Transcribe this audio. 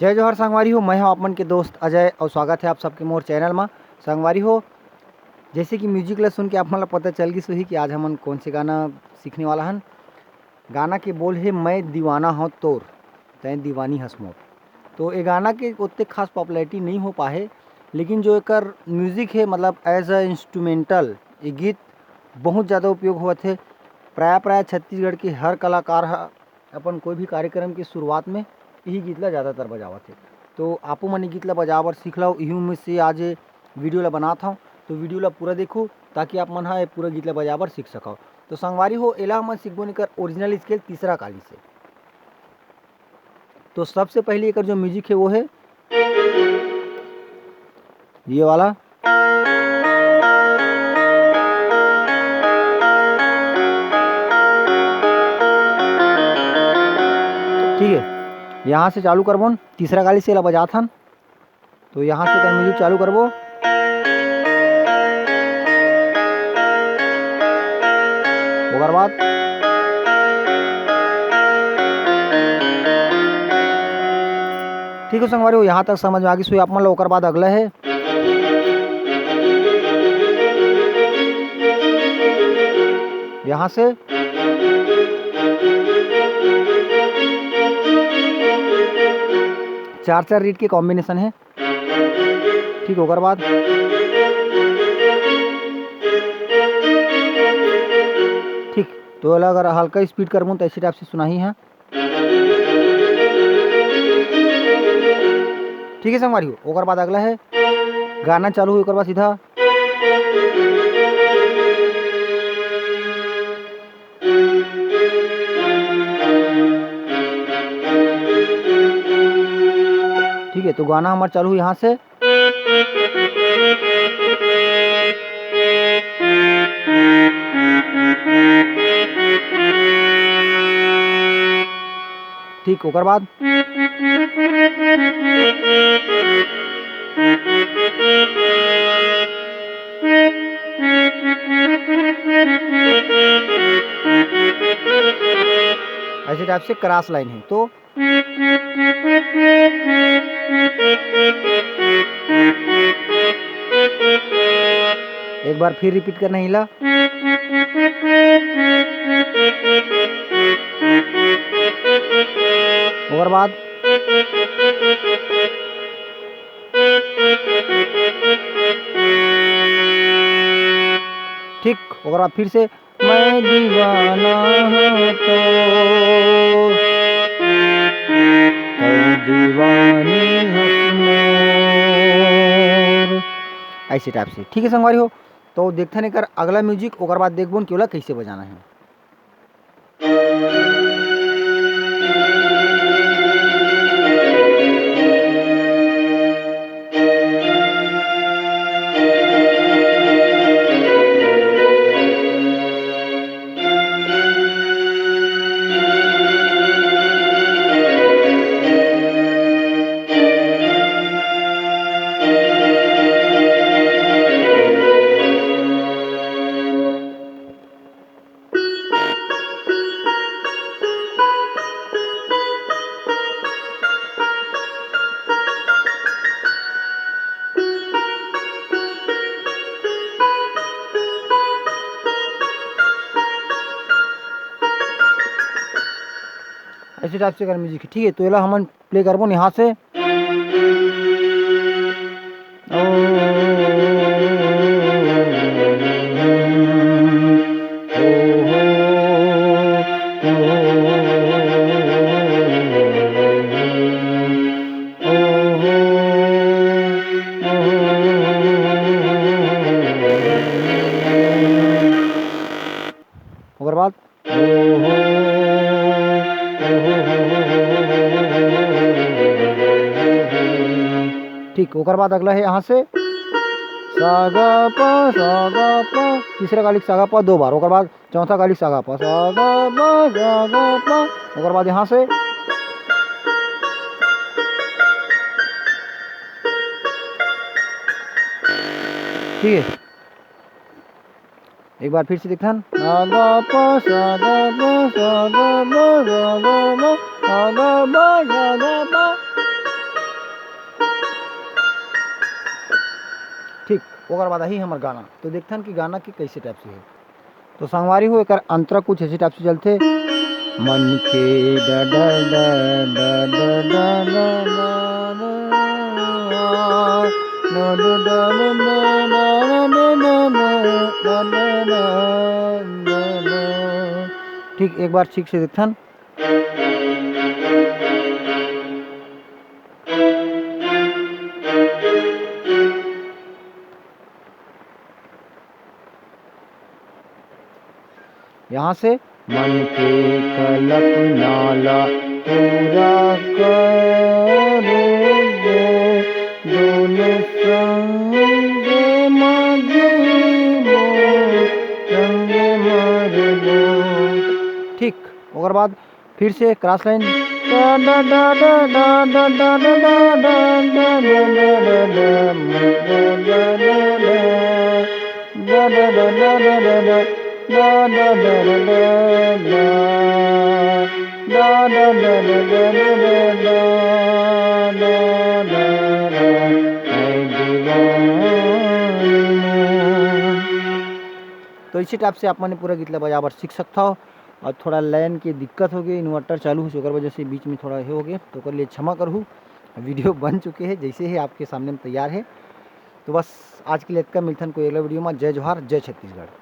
जय जोहर संगवारी हो, मैं हूं आप मन के दोस्त अजय और स्वागत है आप सबके मोर चैनल में। संगवारी हो, जैसे कि म्यूजिक ला सुन के आप मन ला पता चल गई ही कि आज हमन कौन से गाना सीखने वाला हन। गाना के बोल है मैं दीवाना हूँ तोर, तैं दीवानी हस मोर। तो ये गाना के उतने खास पॉपुलैरिटी नहीं हो पाए, लेकिन जो एकर म्यूजिक है मतलब एज अ इंस्ट्रूमेंटल ये गीत बहुत ज़्यादा उपयोग हुआ थे। प्राय छत्तीसगढ़ के हर कलाकार अपन कोई भी कार्यक्रम की शुरुआत में यही गीत ला ज़्यादातर बजावत है। तो आपो मन गीत ला बजावर सीख लो, यही में से आज वीडियो ला बनाता हूँ। तो वीडियो ला पूरा देखो ताकि आप मन हा पूरा गीत ला बजावर सीख सको। तो संगवारी हो, एला हमन सीखबो नहीं कर ओरिजिनल स्केल तीसरा काली से। तो सबसे पहले एक जो म्यूजिक है वो है ये वाला। ठीक है, यहाँ से चालू करबो, तीसरा गाली से ला बजात हन। तो यहाँ से कर म्यूजिक चालू करबो। ओकर बाद ठीक है संगवारी हो, यहाँ तक समझ में आ गई सो आप मन ला। ओकर बाद अगला है यहाँ से चार रीड के कॉम्बिनेशन है। ठीक, ओकर बाद ठीक। तो अगर हल्का स्पीड करबूँ तो ऐसी टाइप से सुनाही है। ठीक है संगवारी हो, ओकर बाद अगला है गाना चालू ओकर बाद सीधा ठीक है। तो गाना हमारा चालू यहाँ से ठीक, ओकर बाद ऐसे टाइप से क्रॉस लाइन है। तो एक बार फिर रिपीट करना हिला। और बाद ठीक, और बाद फिर से मैं दीवाना हूँ तो दीवानी हूँ मोर, ऐसे टाइप से। ठीक है संगवारी हो, तो देखते नहीं कर अगला म्यूजिक, ओकर बाद देखबो केवला कैसे बजाना है। ऐसे टाइप से कर म्यूजिक। ठीक है, तो ये हम प्ले करबो यहाँ से। ओकर बाद ठीक, ओकर बाद अगला है यहाँ से सागा पा, तीसरा गालिक सागा पा 2 बार। ओकर बाद चौथा गालिक सागा पा सागा पा। ओकर बाद यहाँ से ठीक है, एक बार फिर से दिखान सागा पा सागा पा सागा पा सागा पा सागा पा सागा पा। ओकर बाद ही हमार गाना। तो देखथन कि गाना के कैसे टाइप से है। तो संगवारी हो एकर अंतरा कुछ ऐसे टाइप से चलते, मन के ड ड ड ड ड ड ठीक। एक बार ठीक से देखथन। यहाँ से मन के कल्पना ला पूरा करोगे, दोनों संगे मजबो संगे मरबो। ठीक। ओकर बाद फिर से क्रॉस लाइन तो इसी टाइप से आप मैंने पूरा गीत ला बजाबर सीख सकता हो। और थोड़ा लाइन की दिक्कत हो गई, इन्वर्टर चालू हो वजह से बीच में थोड़ा हो गया, तो कर लिए क्षमा करूँ। वीडियो बन चुके हैं जैसे ही आपके सामने में तैयार है। तो बस आज के लिए इतना, मिलथन को अगला वीडियो में। जय जोहार, जय छत्तीसगढ़।